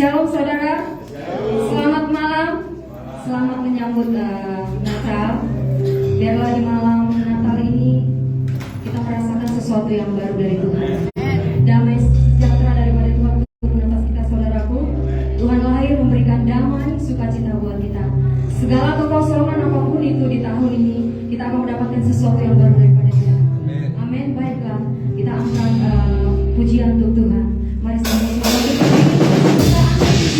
Shalom saudara, selamat malam, selamat menyambut Natal. Biarlah di malam Natal ini kita merasakan sesuatu yang baru dari Tuhan. Damai sejahtera daripada Tuhan turun atas kita saudaraku. Tuhan lahir memberikan damai, sukacita buat kita. Segala kekosongan apapun itu di tahun ini, kita akan mendapatkan sesuatu yang baru daripada Dia. Amin. Baiklah, kita angkat pujian untuk Tuhan. Mari sama-sama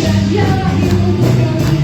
kita dialah hidup untuk kami.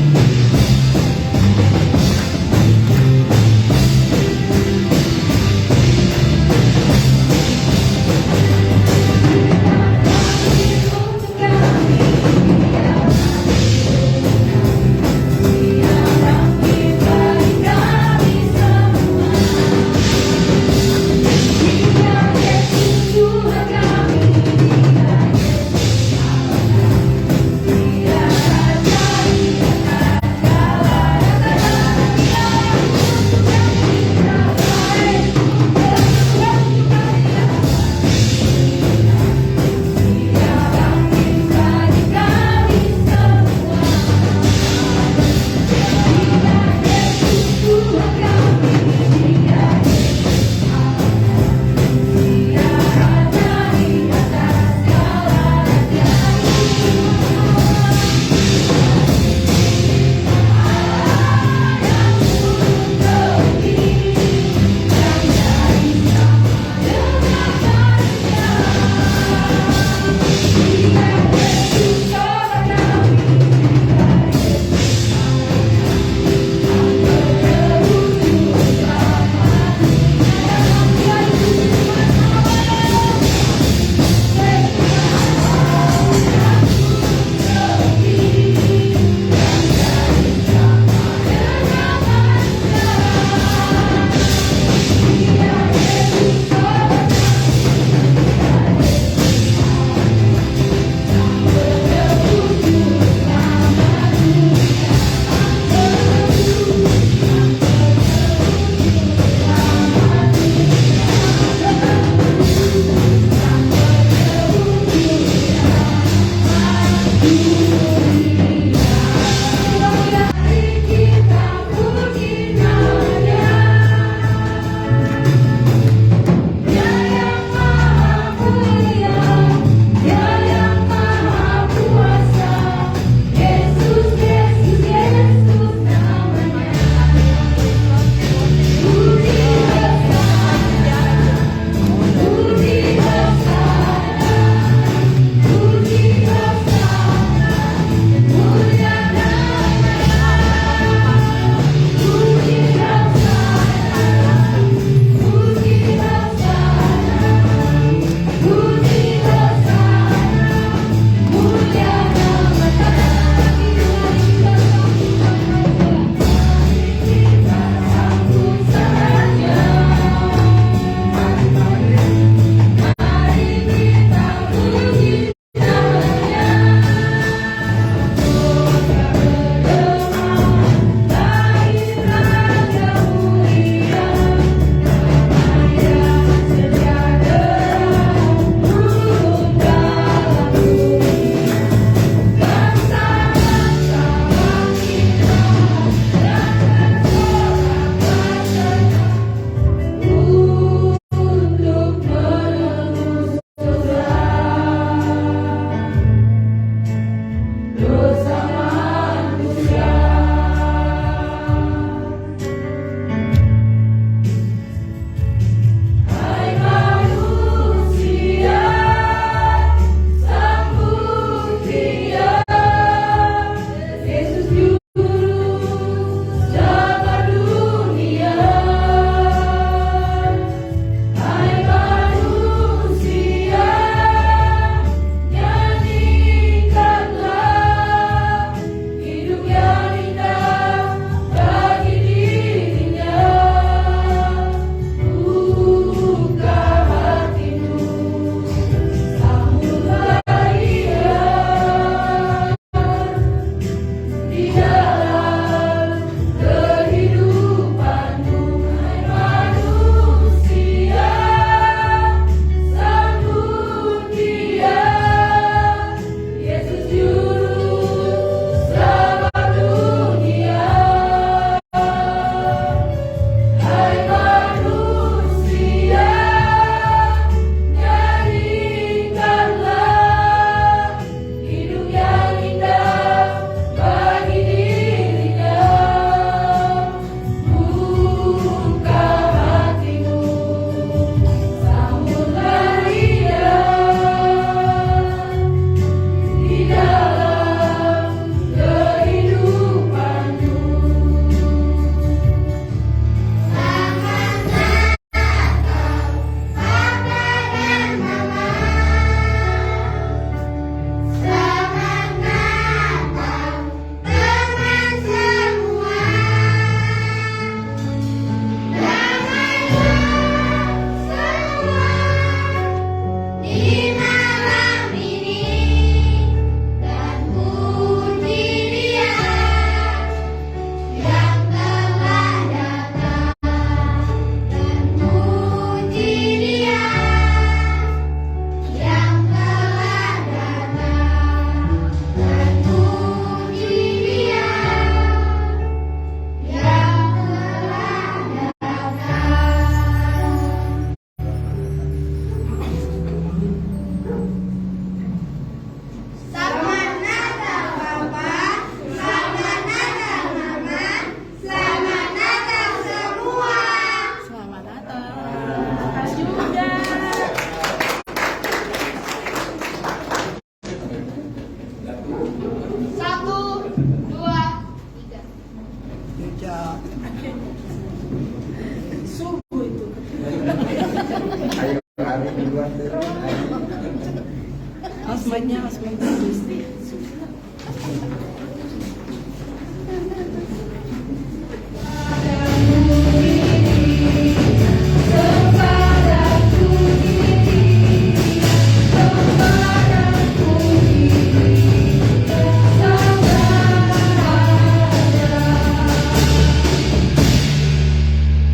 Pokoknya Mas Menteri Gusti.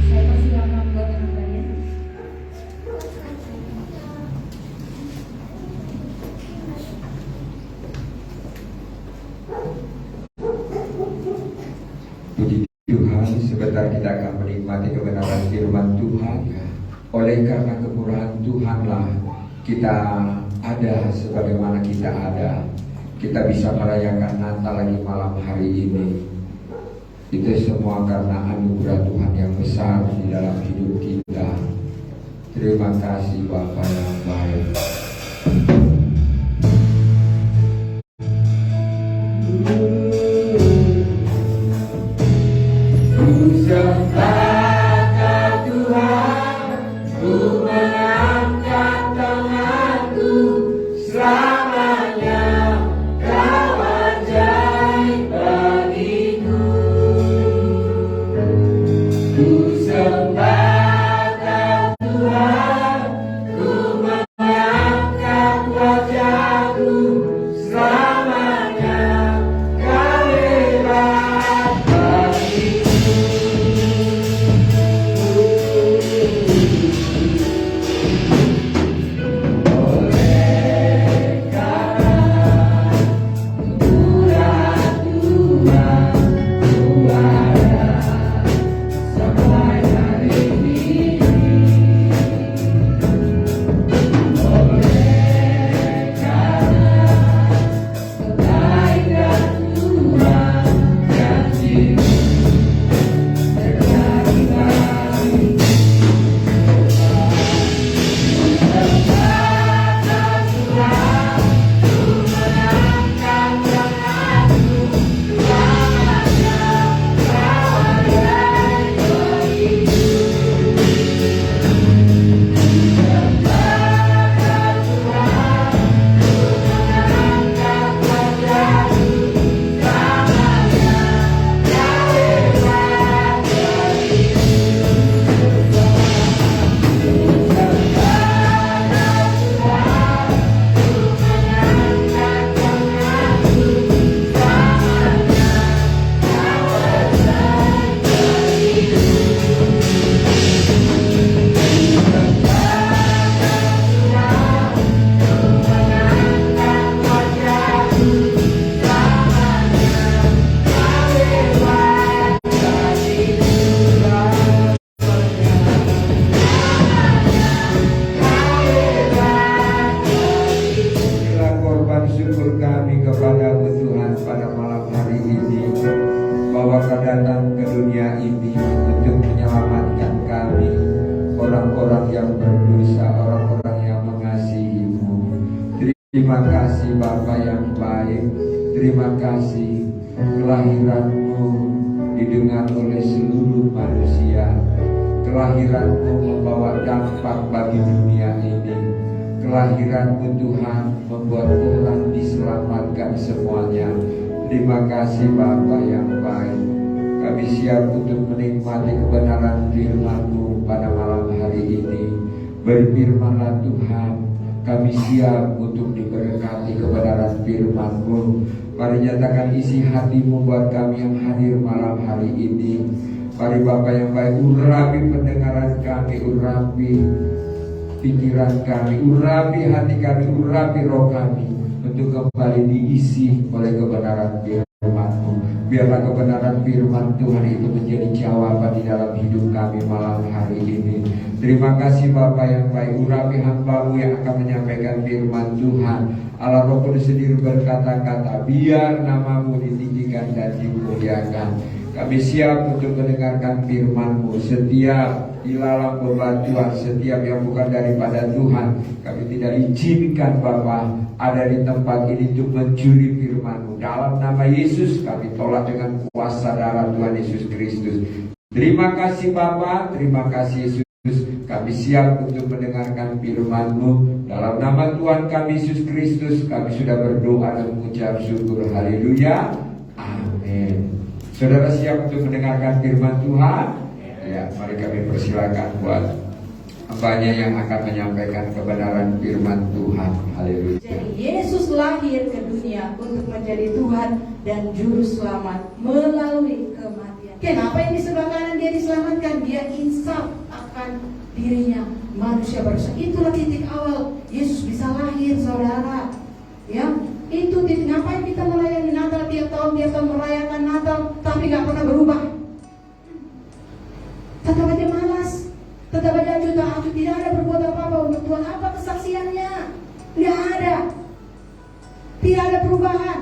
Saya persilakan buat penampilannya. Puji Tuhan, sebentar kita akan menikmati kebenaran firman Tuhan. Oleh karena kemurahan Tuhanlah kita ada sebagaimana kita ada. Kita bisa merayakan Natal lagi malam hari ini. Itu semua karena anugerah Tuhan yang besar di dalam hidup kita. Terima kasih Bapa yang baik. Syukur kami kepadamu Tuhan pada malam hari ini, bahwa Kau datang ke dunia ini untuk menyelamatkan kami, orang-orang yang berdosa, orang-orang yang mengasihi-Mu. Terima kasih Bapa yang baik. Terima kasih kelahiran-Mu didengar oleh seluruh manusia. Kelahiran-Mu membawa dampak bagi dunia ini. Kelahiran-Mu Tuhan membuat orang diselamatkan semuanya. Terima kasih Bapa yang baik. Kami siap untuk menikmati kebenaran firman-Mu pada malam hari ini. Berfirmanlah Tuhan, kami siap untuk diberkati kebenaran firman-Mu. Mari nyatakan isi hati-Mu buat kami yang hadir malam hari ini. Mari Bapa yang baik, urapi pendengaran kami, urapi pikiran kami, urapi hati kami, urapi roh kami, untuk kembali diisi oleh kebenaran firman-Mu. Biarlah kebenaran firman Tuhan itu menjadi jawaban di dalam hidup kami malam hari ini. Terima kasih Bapa yang baik, urapi hamba-Mu yang akan menyampaikan firman Tuhan. Allah Roh Kudus sendiri berkata-kata, biar nama-Mu ditinggikan dan dimuliakan. Kami siap untuk mendengarkan firman-Mu. Setiap ilalang bebatuan, setiap yang bukan daripada Tuhan, kami tidak izinkan Bapa ada di tempat ini untuk mencuri firman-Mu. Dalam nama Yesus kami tolak dengan kuasa darah Tuhan Yesus Kristus. Terima kasih Bapa, terima kasih Yesus. Kami siap untuk mendengarkan firman-Mu. Dalam nama Tuhan kami Yesus Kristus kami sudah berdoa dan mengucap syukur. Haleluya. Amin. Saudara siap untuk mendengarkan firman Tuhan? Ya, mari kami persilakan buat hambanya yang akan menyampaikan kebenaran firman Tuhan. Haleluya. Jadi Yesus lahir ke dunia untuk menjadi Tuhan dan Juru Selamat melalui kematian. Kenapa yang di sebelah kanan dia diselamatkan? Dia insaf akan dirinya manusia berdosa. Itulah titik awal Yesus bisa lahir, saudara. Ya, itu titik. Ngapain kita melayani Natal tiap tahun merayakan Natal tapi nggak pernah berubah? Tetap aja malas, tetap aja aku tidak ada berbuat apa-apa untuk Tuhan. Apa kesaksiannya? Tidak ada. Tidak ada perubahan.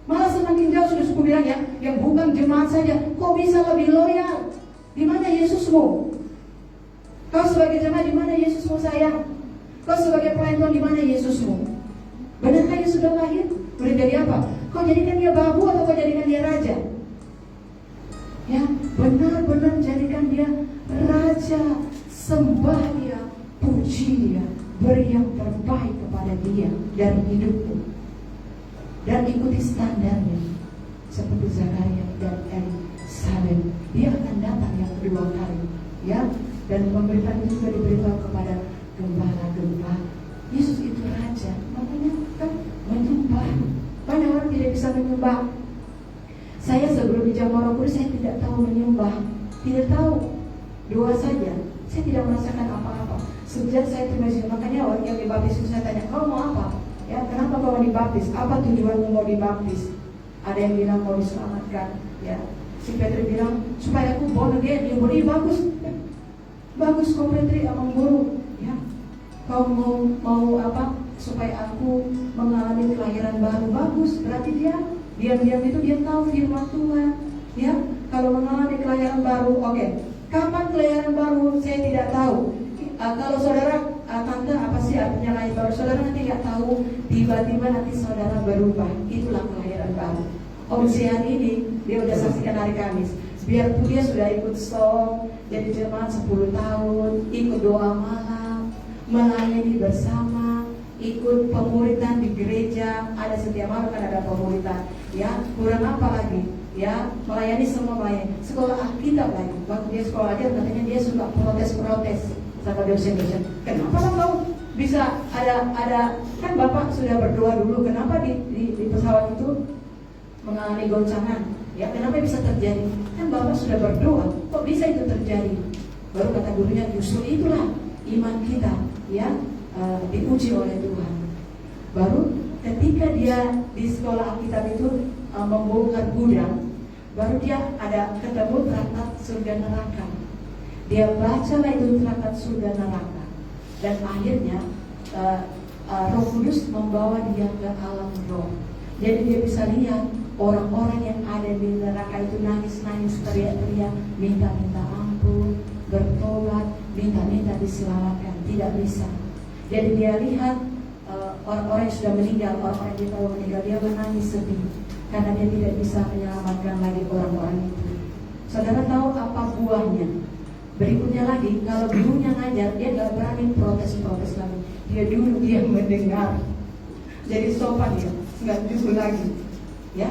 Malah semakin jauh sudah suku bilang ya, yang bukan jemaat saja, kok bisa lebih loyal? Di mana Yesusmu? Kau sebagai jemaat di mana Yesusmu sayang? Kau sebagai pelayan Tuhan di mana Yesusmu? Benarkah dia sudah lahir? Boleh jadi apa? Kau jadikan dia babu atau kau jadikan dia raja? Ya, benar-benar jadikan dia raja. Sembah dia, puji dia, beri yang terbaik kepada dia dari hidupmu, dan ikuti standarnya seperti Zakaria dan Elizabeth. Dia akan datang yang kedua kali, ya. Dan pemberitaan itu juga diberitahu kepada gembala-gembala. Yesus itu raja, makanya kan menyembah. Banyak orang tidak bisa menyembah. Saya sebelum dijamah Roh Kudus saya tidak tahu menyembah, tidak tahu, doa saja. Saya tidak merasakan apa-apa. Sejak saya terima Yesus, makanya orang yang dibaptis itu saya tanya, kau mau apa? Ya, kenapa kau mau dibaptis? Apa tujuanmu mau dibaptis? Ada yang bilang mau diselamatkan. Ya, si Petrus bilang supaya aku born again. Ya boleh, bagus. Bagus kau Petri amang guru, ya. Kau mau apa? Supaya aku mengalami kelahiran baru. Bagus, berarti dia diam-diam itu dia tahu firman Tuhan, ya. Kalau mengalami kelahiran baru, oke. Kapan kelahiran baru? Saya tidak tahu. Kalau saudara tante apa sih artinya lahir baru? Saudara nanti nggak tahu. Tiba-tiba nanti saudara berubah. Itulah kelahiran baru. Om Sian ini dia udah saksikan hari Kamis. Biarpun dia sudah ikut song, jadi jemaat 10 tahun, ikut doa malam, melayani bersama, ikut pemuritan di gereja, ada setiap malam kan ada pemuritan, ya, kurang apa lagi, ya, melayani semua melayani, sekolah Alkitab lagi, waktu dia sekolah aja katanya dia suka protes-protes sama dosen-dosen, kenapa lah kau bisa ada kan Bapak sudah berdoa dulu, kenapa di pesawat itu mengalami goncangan? Ya, kenapa bisa terjadi? Kan Bapak sudah berdoa, kok bisa itu terjadi? Baru kata gurunya, justru itulah iman kita, ya, diuji oleh Tuhan. Baru ketika dia di sekolah Alkitab itu membongkar gudang, baru dia ada ketemu traktat surga neraka. Dia bacalah itu traktat surga neraka, dan akhirnya Roh Kudus membawa dia ke alam roh. Jadi dia bisa lihat orang-orang yang ada di neraka itu nangis-nangis, teriak-teriak, minta-minta ampun, bertobat, minta-minta diselamatkan. Tidak bisa. Jadi dia lihat orang-orang yang sudah meninggal, orang-orang yang tahu meninggal, dia menangis sedih karena dia tidak bisa menyelamatkan lagi orang-orang itu. Saudara tahu apa buahnya? Berikutnya lagi, kalau gurunya ngajar, dia nggak berani protes-protes lagi. Dia duduk, dia mendengar. Jadi sopan dia, nggak duduk lagi. Ya,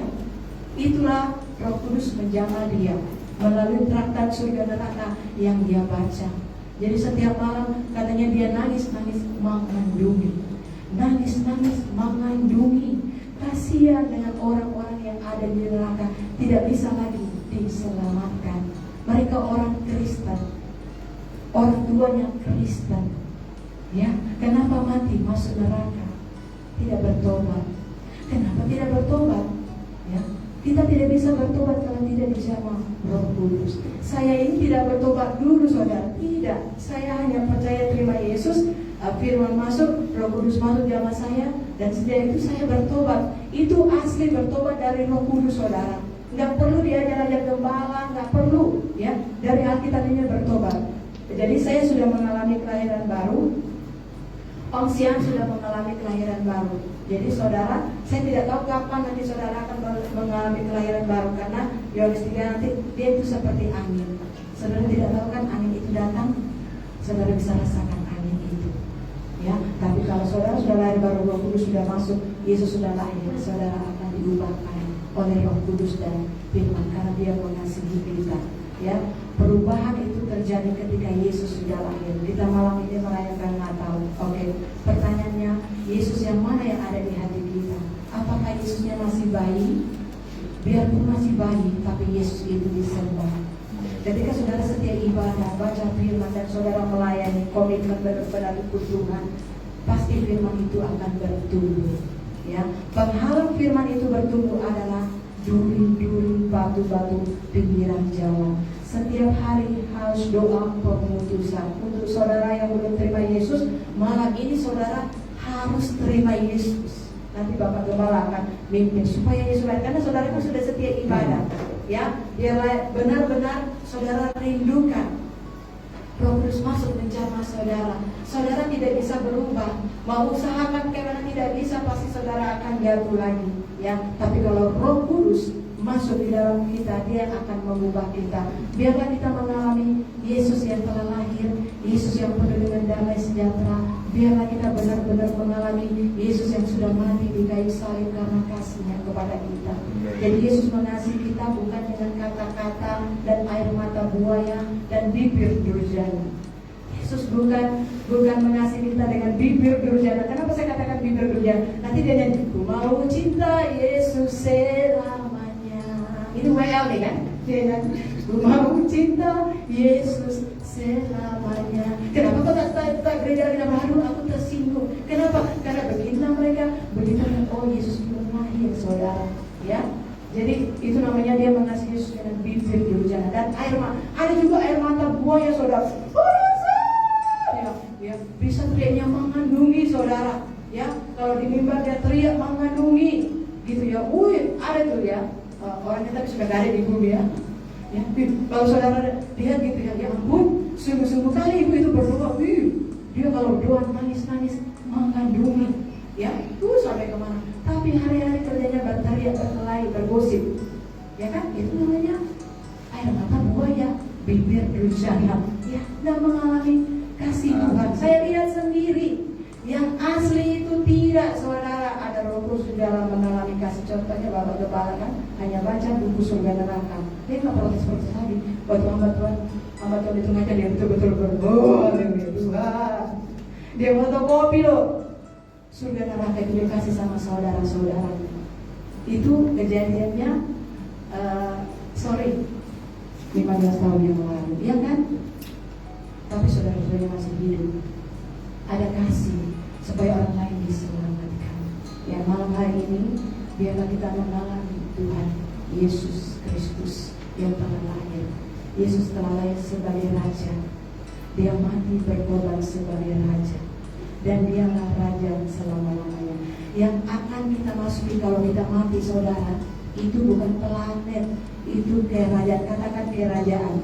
itulah Roh Kudus menjamah dia melalui traktat surga neraka yang dia baca. Jadi setiap malam katanya dia nangis-nangis mengandungi, nangis-nangis mengandungi. Kasihan dengan orang-orang yang ada di neraka, tidak bisa lagi diselamatkan. Mereka orang Kristen, orang tuanya Kristen. Ya, kenapa mati masuk neraka? Tidak bertobat. Kenapa tidak bertobat? Ya, kita tidak bisa bertobat kalau tidak dijamah Roh Kudus. Saya ini tidak bertobat dulu, saudara. Tidak, saya hanya percaya terima Yesus, firman masuk, Roh Kudus masuk jamah saya, dan sejak itu saya bertobat. Itu asli bertobat dari Roh Kudus, saudara. Nggak perlu diajar-ajar gembala, nggak perlu, ya. Dari Alkitab ini bertobat. Jadi saya sudah mengalami kelahiran baru. Om Sian sudah mengalami kelahiran baru. Jadi saudara, saya tidak tahu kapan nanti saudara akan mengalami kelahiran baru, karena Yohanes 3 nanti dia itu seperti angin. Saudara tidak tahu kan angin itu datang, saudara bisa rasakan angin itu. Ya, tapi kalau saudara sudah lahir baru, Roh Kudus sudah masuk, Yesus sudah lahir, saudara akan diubahkan oleh Roh Kudus dan Firman karena Dia mengasihi kita. Ya, perubahan itu terjadi ketika Yesus sudah lahir. Kita malam ini merayakan Natal. Oke, pertanyaannya, Yesus yang mana yang ada di hati kita? Apakah Yesusnya masih bayi? Biarpun masih bayi, tapi Yesus itu disembah. Ketika saudara setia ibadah, baca firman, dan saudara melayani, komitmen benar-benar ikut Tuhan, pasti firman itu akan bertumbuh. Ya, penghalang firman itu bertumbuh adalah duri-duri, batu-batu pinggiran jalan. Setiap hari harus doa pengutusan. Untuk saudara yang belum terima Yesus, malam ini saudara harus terima Yesus. Nanti Bapak Gembala akan mimpin supaya Yesus lahir, karena saudara kan sudah setia ibadah. Ya, biarlah benar-benar saudara rindukan Roh Kudus masuk menjamah saudara. Saudara tidak bisa berubah. Mau usahakan karena tidak bisa, pasti saudara akan jatuh lagi. Ya, tapi kalau Roh Kudus masuk di dalam kita, Dia akan mengubah kita. Biarlah kita mengalami Yesus yang telah lahir, Yesus yang penuh dengan damai sejahtera. Biarlah kita benar-benar mengalami Yesus yang sudah mati di kayu salib karena kasih-Nya kepada kita. Jadi Yesus mengasihi kita bukan dengan kata-kata dan air mata buaya dan bibir durjana. Yesus bukan mengasihi kita dengan bibir durjana. Kenapa saya katakan bibir durjana? Nanti dia nyanyi, ku mau cinta Yesus selamanya. Itu WL nih kan? Dia nyanyi, ku mau cinta Yesus selamanya. Kenapa kok tak gereja lagi? Aduh, aku tersinggung. Kenapa? Karena beginilah mereka, beginilah, oh Yesus belum lahir, saudara. Ya, jadi itu namanya dia mengasihi Yesus dengan bibir durjana dan air mata. Ada juga air mata buaya, saudara. Ya, bisa teriaknya mengandungi, saudara. Ya, kalau di mimbar dia teriak mengandungi, gitu ya. Ada tuh ya. Orangnya tapi sudah gak ada di bumi ya. Ya, kalau saudara lihat gitu ya ampun, sungguh-sungguh kali ibu itu berdoa. Dia kalau doa nangis-nangis mengandungi, ya, sampai kemana? Tapi hari-hari kerjanya berteriak, berkelahi, bergosip, ya kan? Itu namanya air mata buaya, bibir durjana. Ya, dan mengalami kasih Tuhan. Saya lihat sendiri, yang asli itu tidak, saudara. Ada Roh Kudus dalam mengalami kasih. Contohnya Bapak Gembala kan hanya baca buku surga neraka. Dia nggak protes-protes lagi. Waktu hamba Tuhan itu ngajar, dia betul-betul berdoa demi Tuhan. Dia fotokopi loh surga neraka itu dikasih sama saudara-saudara. Itu kejadiannya 15 tahun yang lalu, ya kan? Tapi saudara-saudara masih hidup. Ada kasih supaya orang lain diselamatkan. Ya, malam hari ini biarlah kita mengalami Tuhan Yesus Kristus yang telah lahir. Yesus telah lahir sebagai Raja. Dia mati berkorban sebagai Raja. Dan Dialah Raja selama-lamanya. Yang akan kita masuki kalau kita mati, saudara, itu bukan planet, itu kerajaan. Katakan kerajaan.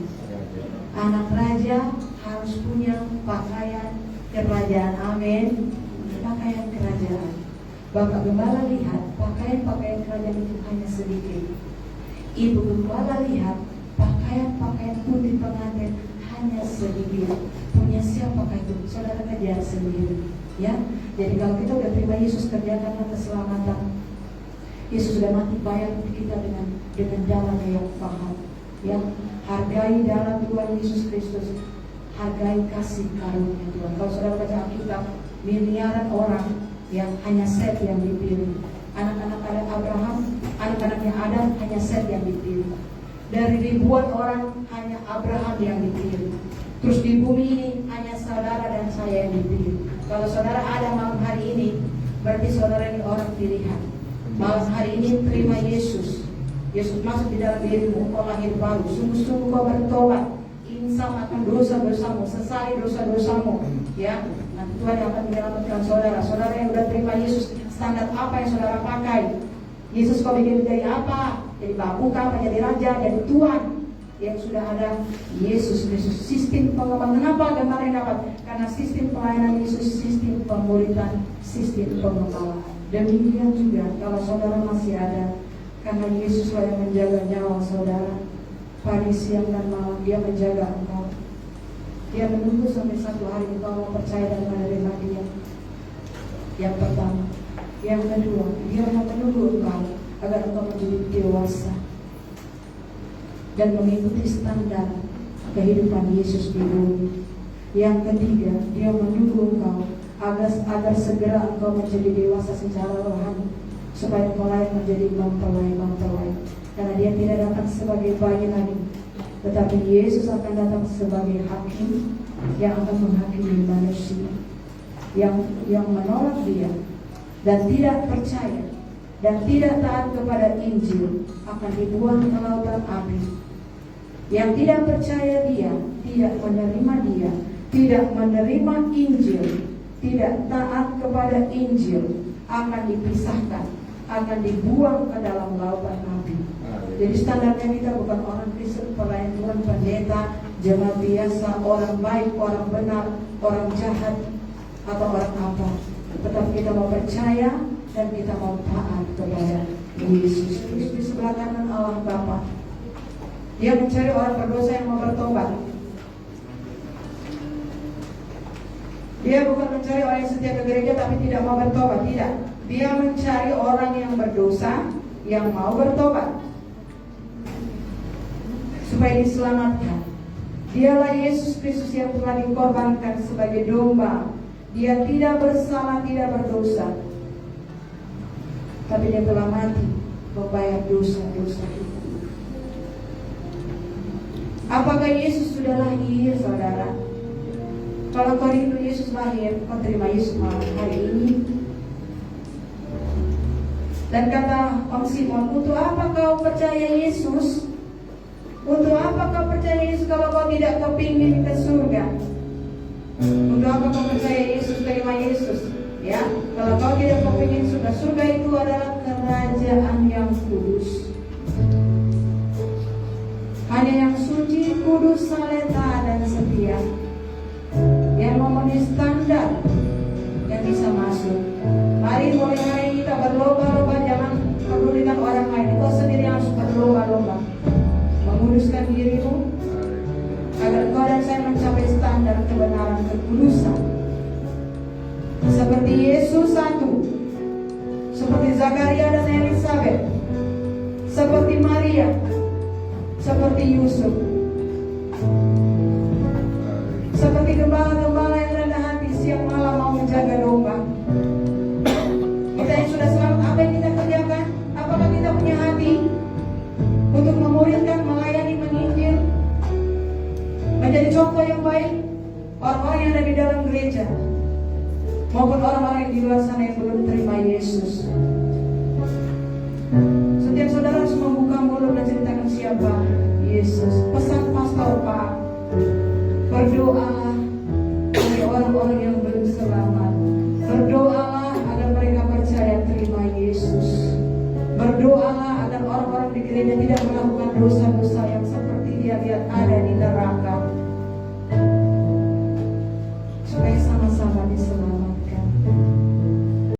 Anak raja harus punya pakaian kerajaan. Amin. Pakaian kerajaan. Bapak Gembala lihat pakaian-pakaian kerajaan itu hanya sedikit. Ibu Gembala lihat pakaian-pakaian putih pengantin hanya sedikit. Punya siapakah itu? Saudara kejar sendiri. Ya. Jadi kalau kita sudah terima Yesus, kerjakanlah keselamatan. Yesus sudah mati bayar untuk kita dengan darahnya yang mahal. Ya, hargai darah Tuhan Yesus Kristus. Hargai kasih karunia Tuhan. Kalau saudara baca Alkitab, miliaran orang yang hanya Set yang dipilih. Anak-anak Abraham, anak-anaknya Adam, hanya Set yang dipilih. Dari ribuan orang hanya Abraham yang dipilih. Terus di bumi ini hanya saudara dan saya yang dipilih. Kalau saudara ada malam hari ini, berarti saudara ini orang pilihan. Malam hari ini terima Yesus. Yesus masuk di dalam dirimu, kau lahir baru. Sungguh-sungguh kau bertobat, insam akan dosa-dosamu, sesali dosa-dosamu. Ya, nanti Tuhan yang akan menyelamatkan saudara. Saudara yang sudah terima Yesus, standar apa yang saudara pakai? Yesus kau bikin dari apa? Jadi babu kah, menjadi raja, jadi Tuhan. Yang sudah ada Yesus Kristus. Sistem pengembangan. Kenapa Gembala yang dapat? Karena sistem pelayanan Yesus, sistem pemuridan, sistem pengembangan. Demikian juga kalau saudara masih ada, karena Yesuslah yang menjaga nyawa saudara. Pagi, siang, dan malam Dia menjaga engkau. Dia menunggu sampai satu hari engkau mau percaya dan menerima Dia. Yang pertama. Yang kedua, dia mau menunggu engkau agar engkau menjadi dewasa dan mengikuti standar kehidupan Yesus di bumi. Yang ketiga, dia menunggu engkau agar segera engkau menjadi dewasa secara rohani, supaya engkau layak menjadi mempelai. Karena dia tidak datang sebagai bayi lagi, tetapi Yesus akan datang sebagai hakim yang akan menghakimi manusia yang menolak dia dan tidak percaya dan tidak taat kepada Injil akan dibuang ke lautan api. Yang tidak percaya dia, tidak menerima dia, tidak menerima Injil, tidak taat kepada Injil, akan dipisahkan, akan dibuang ke dalam lautan api. Jadi standarnya kita bukan orang Kristen, pelayan Tuhan, pendeta, jemaat biasa, orang baik, orang benar, orang jahat, atau orang apa. Tetapi kita mau percaya dan kita mau taat kepada Yesus Kristus. Di sebelah kanan Allah Bapa, dia mencari orang berdosa yang mau bertobat. Dia bukan mencari orang yang setia ke gereja tapi tidak mau bertobat, tidak. Dia mencari orang yang berdosa yang mau bertobat supaya diselamatkan. Dialah Yesus Kristus yang telah dikorbankan sebagai domba. Dia tidak bersalah, tidak berdosa, tapi dia telah mati membayar dosa-dosa kita. Apakah Yesus sudah lahir, saudara? Kalau kau rindu Yesus lahir, kau terima Yesus malam hari ini. Dan kata Om Simon, untuk apa kau percaya Yesus? Untuk apa kau percaya Yesus kalau kau tidak kepingin ke surga? Untuk apa kau percaya Yesus, terima Yesus? Ya, kalau kau tidak kepingin surga, surga itu adalah kerajaan yang kudus. Hanya yang suci, kudus, saleh, dan setia, yang memenuhi standar yang bisa masuk. Mari mulai hari ini kita berlomba-lomba, jangan pedulikan orang lain. Kau sendiri harus berlomba-lomba menguduskan dirimu agar kau dan saya mencapai standar kebenaran kekudusan. Seperti Yesus satu, seperti Zakaria dan Elizabeth, seperti Maria, seperti Yusuf, seperti gembala-gembala yang rendah hati siang malam mau menjaga domba. Kita yang sudah selamat, apa yang kita kerjakan? Apakah kita punya hati untuk memuridkan, melayani, menginjil, menjadi contoh yang baik orang-orang yang ada di dalam gereja maupun orang-orang yang di luar sana yang belum terima Yesus? Setiap saudara harus membuka mulut dan ceritakan siapa Yesus. Pesan pastor Pak, berdoalah bagi orang-orang yang belum selamat. Berdoalah agar mereka percaya terima Yesus. Berdoalah agar orang-orang di gereja tidak melakukan dosa-dosa yang seperti dia lihat ada di neraka.